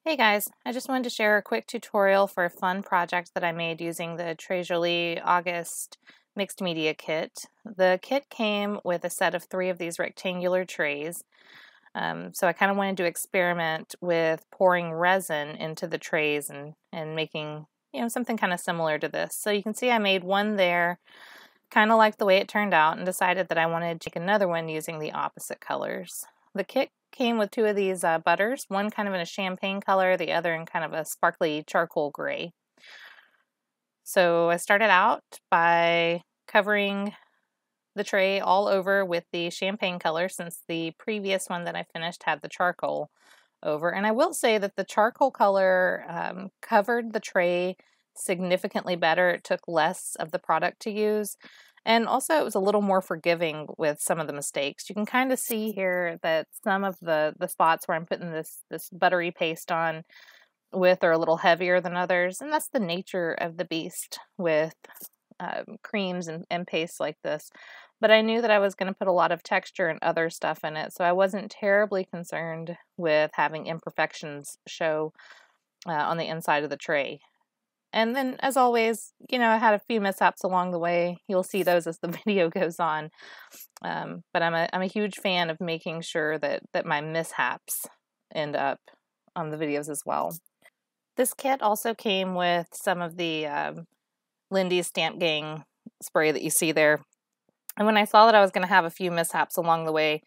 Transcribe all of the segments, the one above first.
Hey guys, I just wanted to share a quick tutorial for a fun project that I made using the Très Jolie August Mixed Media Kit. The kit came with a set of 3 of these rectangular trays, so I kind of wanted to experiment with pouring resin into the trays and making something kind of similar to this. So you can see I made one there, kind of liked the way it turned out, and decided that I wanted to make another one using the opposite colors. The kit came with 2 of these butters, one kind of in a champagne color, the other in kind of a sparkly charcoal gray. So I started out by covering the tray all over with the champagne color, since the previous one that I finished had the charcoal over. And I will say that the charcoal color covered the tray significantly better. It took less of the product to use. And also it was a little more forgiving with some of the mistakes. You can kind of see here that some of the spots where I'm putting this buttery paste on with are a little heavier than others. And that's the nature of the beast with creams and pastes like this. But I knew that I was going to put a lot of texture and other stuff in it, so I wasn't terribly concerned with having imperfections show on the inside of the tray. And then, as always, I had a few mishaps along the way. You'll see those as the video goes on. But I'm a huge fan of making sure that my mishaps end up on the videos as well. This kit also came with some of the Lindy's Stamp Gang spray that you see there. And when I saw that I was going to have a few mishaps along the way,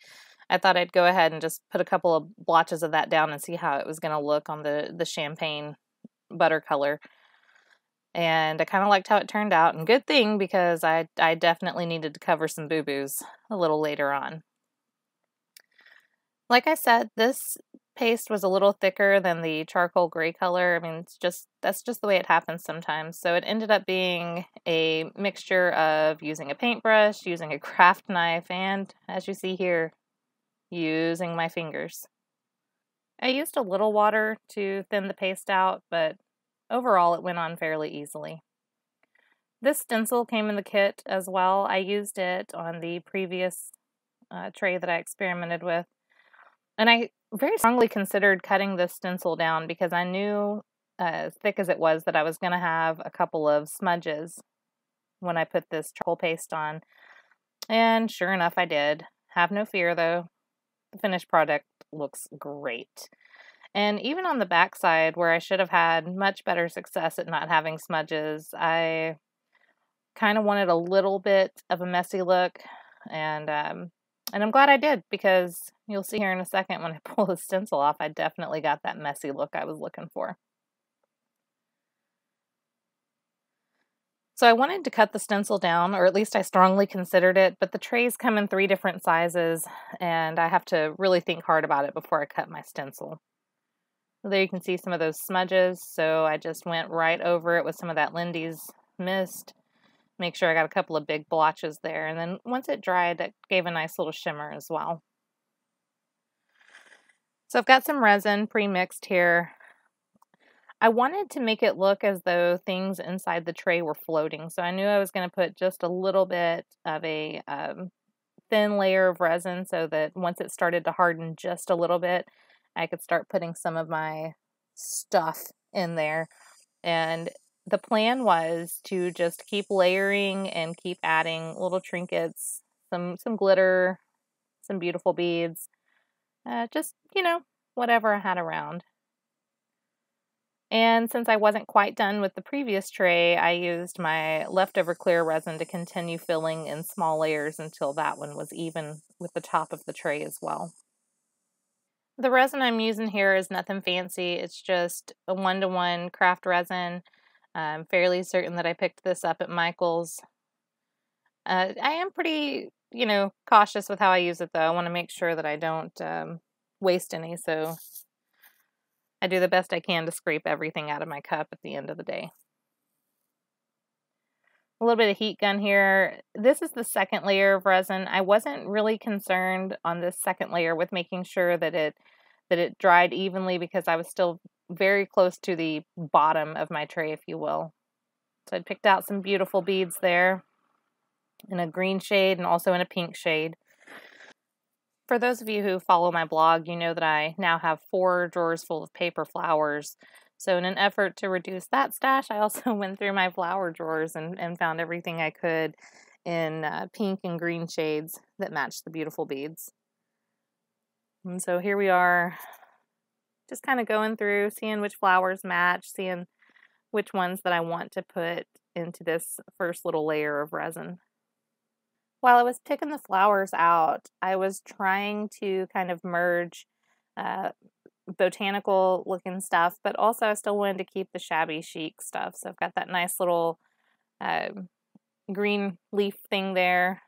I thought I'd go ahead and just put a couple of blotches of that down and see how it was going to look on the champagne butter color. And I kind of liked how it turned out, and good thing, because I definitely needed to cover some boo-boos a little later on. Like I said, this paste was a little thicker than the charcoal gray color. I mean, that's just the way it happens sometimes. So it ended up being a mixture of using a paintbrush, using a craft knife, and, as you see here, using my fingers. I used a little water to thin the paste out, but overall it went on fairly easily. This stencil came in the kit as well. I used it on the previous tray that I experimented with. And I very strongly considered cutting this stencil down because I knew, as thick as it was, that I was going to have a couple of smudges when I put this charcoal paste on. And sure enough, I did. Have no fear though. The finished product looks great. And even on the back side, where I should have had much better success at not having smudges, I kind of wanted a little bit of a messy look, and I'm glad I did, because you'll see here in a second when I pull the stencil off, I definitely got that messy look I was looking for. So I wanted to cut the stencil down, or at least I strongly considered it, but the trays come in 3 different sizes, and I have to really think hard about it before I cut my stencil. There you can see some of those smudges, so I just went right over it with some of that Lindy's mist. Make sure I got a couple of big blotches there, and then once it dried, it gave a nice little shimmer as well. So I've got some resin pre-mixed here. I wanted to make it look as though things inside the tray were floating, so I knew I was going to put just a little bit of a thin layer of resin so that once it started to harden just a little bit, I could start putting some of my stuff in there. And the plan was to just keep layering and keep adding little trinkets, some glitter, some beautiful beads, just, whatever I had around. And since I wasn't quite done with the previous tray, I used my leftover clear resin to continue filling in small layers until that one was even with the top of the tray as well. The resin I'm using here is nothing fancy. It's just a 1-to-1 craft resin. I'm fairly certain that I picked this up at Michael's. I am pretty, cautious with how I use it, though. I want to make sure that I don't waste any, so I do the best I can to scrape everything out of my cup at the end of the day. A little bit of heat gun here. This is the second layer of resin. I wasn't really concerned on this second layer with making sure that it dried evenly, because I was still very close to the bottom of my tray, if you will. So I picked out some beautiful beads there in a green shade and also in a pink shade. For those of you who follow my blog, you know that I now have 4 drawers full of paper flowers. So in an effort to reduce that stash, I also went through my flower drawers and found everything I could in pink and green shades that match the beautiful beads. And so here we are, just kind of going through, seeing which flowers match, seeing which ones that I want to put into this first little layer of resin. While I was picking the flowers out, I was trying to kind of merge botanical looking stuff, but also I still wanted to keep the shabby chic stuff. So I've got that nice little green leaf thing there,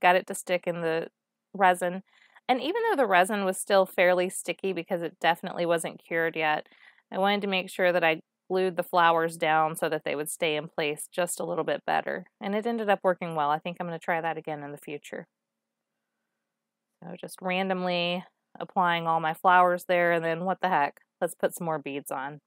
got it to stick in the resin. And even though the resin was still fairly sticky because it definitely wasn't cured yet, I wanted to make sure that I glued the flowers down so that they would stay in place just a little bit better. And it ended up working well. I think I'm going to try that again in the future. So just randomly applying all my flowers there, and then what the heck, let's put some more beads on.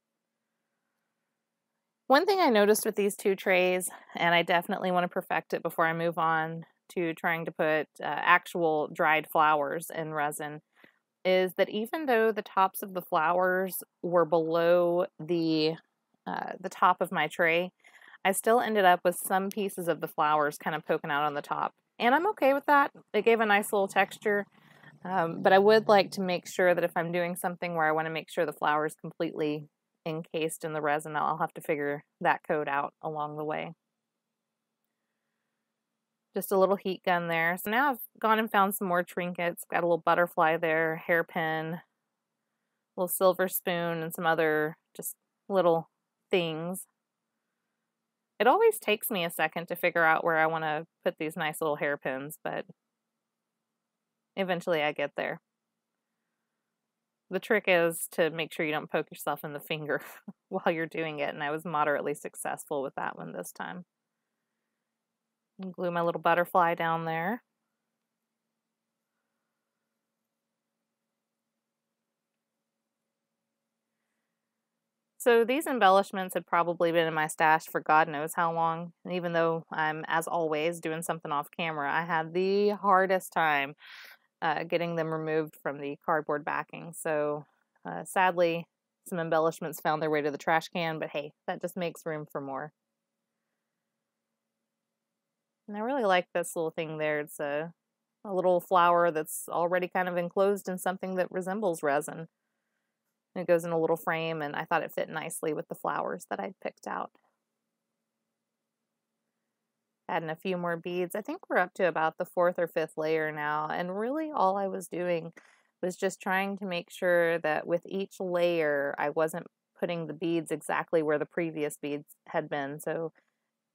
One thing I noticed with these 2 trays, and I definitely want to perfect it before I move on to trying to put actual dried flowers in resin, is that even though the tops of the flowers were below the top of my tray, I still ended up with some pieces of the flowers kind of poking out on the top. And I'm okay with that. It gave a nice little texture. But I would like to make sure that if I'm doing something where I want to make sure the flower is completely encased in the resin, I'll have to figure that code out along the way. Just a little heat gun there. So now I've gone and found some more trinkets. Got a little butterfly there, hairpin, little silver spoon, and some other just little things. It always takes me a second to figure out where I want to put these nice little hairpins, but eventually I get there. The trick is to make sure you don't poke yourself in the finger while you're doing it, and I was moderately successful with that one this time. And glue my little butterfly down there. So these embellishments had probably been in my stash for God knows how long. And even though I'm, as always, doing something off camera, I had the hardest time getting them removed from the cardboard backing. So sadly, some embellishments found their way to the trash can, but hey, that just makes room for more. And I really like this little thing there. It's a little flower that's already kind of enclosed in something that resembles resin. It goes in a little frame, and I thought it fit nicely with the flowers that I'd picked out. Adding a few more beads. I think we're up to about the 4th or 5th layer now, and really all I was doing was just trying to make sure that with each layer I wasn't putting the beads exactly where the previous beads had been. So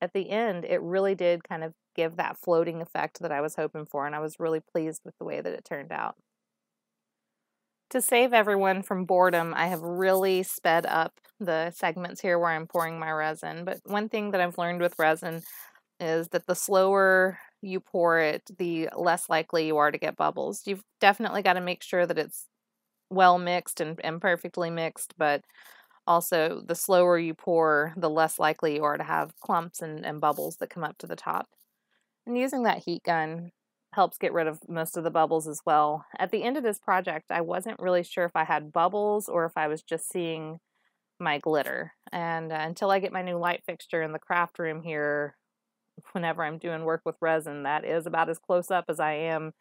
at the end, it really did kind of give that floating effect that I was hoping for, and I was really pleased with the way that it turned out. To save everyone from boredom, I have really sped up the segments here where I'm pouring my resin. But one thing that I've learned with resin is that the slower you pour it, the less likely you are to get bubbles. You've definitely got to make sure that it's well mixed and perfectly mixed, but also the slower you pour, the less likely you are to have clumps and bubbles that come up to the top. And using that heat gun helps get rid of most of the bubbles as well. At the end of this project, I wasn't really sure if I had bubbles or if I was just seeing my glitter. And until I get my new light fixture in the craft room here, whenever I'm doing work with resin, that is about as close up as I am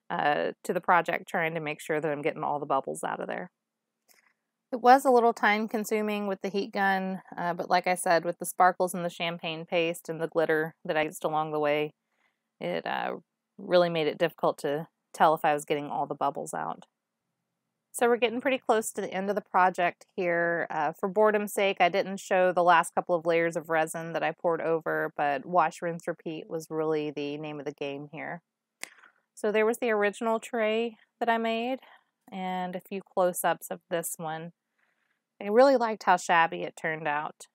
to the project, trying to make sure that I'm getting all the bubbles out of there. It was a little time consuming with the heat gun, but like I said, with the sparkles and the champagne paste and the glitter that I used along the way, it really made it difficult to tell if I was getting all the bubbles out. So we're getting pretty close to the end of the project here. For boredom's sake, I didn't show the last couple of layers of resin that I poured over, but wash, rinse, repeat was really the name of the game here. So there was the original tray that I made, and a few close-ups of this one. I really liked how shabby it turned out.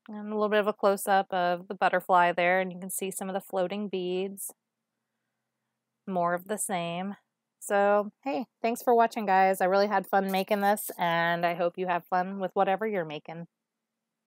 And a little bit of a close-up of the butterfly there, and you can see some of the floating beads. More of the same. So, hey, thanks for watching, guys. I really had fun making this, and I hope you have fun with whatever you're making.